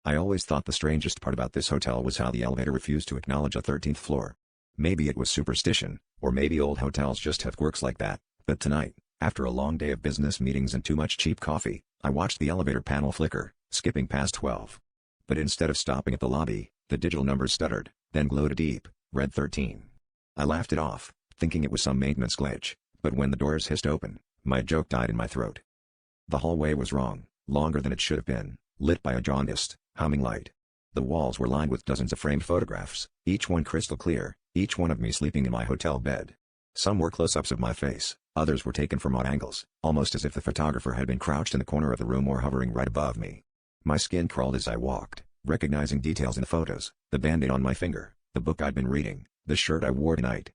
I always thought the strangest part about this hotel was how the elevator refused to acknowledge a 13th floor. Maybe it was superstition, or maybe old hotels just have quirks like that, but tonight, after a long day of business meetings and too much cheap coffee, I watched the elevator panel flicker, skipping past 12. But instead of stopping at the lobby, the digital numbers stuttered, then glowed a deep, red 13. I laughed it off, thinking it was some maintenance glitch, but when the doors hissed open, my joke died in my throat. The hallway was wrong, longer than it should have been, lit by a jaundiced, humming light. The walls were lined with dozens of framed photographs, each one crystal clear, each one of me sleeping in my hotel bed. Some were close-ups of my face, others were taken from odd angles, almost as if the photographer had been crouched in the corner of the room or hovering right above me. My skin crawled as I walked, recognizing details in the photos, the band-aid on my finger, the book I'd been reading, the shirt I wore tonight.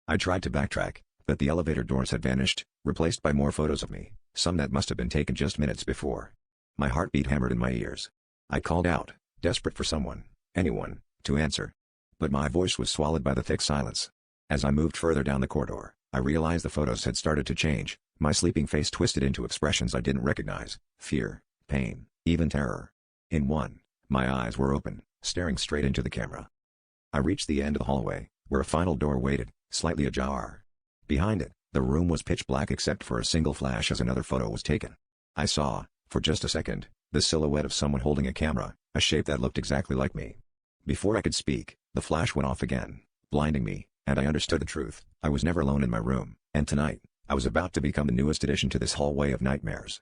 I tried to backtrack, but the elevator doors had vanished, replaced by more photos of me, some that must have been taken just minutes before. My heartbeat hammered in my ears. I called out, desperate for someone, anyone, to answer. But my voice was swallowed by the thick silence. As I moved further down the corridor, I realized the photos had started to change, my sleeping face twisted into expressions I didn't recognize, fear, pain, even terror. In one, my eyes were open, staring straight into the camera. I reached the end of the hallway, where a final door waited, slightly ajar. Behind it, the room was pitch black except for a single flash as another photo was taken. I saw, for just a second, the silhouette of someone holding a camera, a shape that looked exactly like me. Before I could speak, the flash went off again, blinding me, and I understood the truth. I was never alone in my room, and tonight, I was about to become the newest addition to this hallway of nightmares.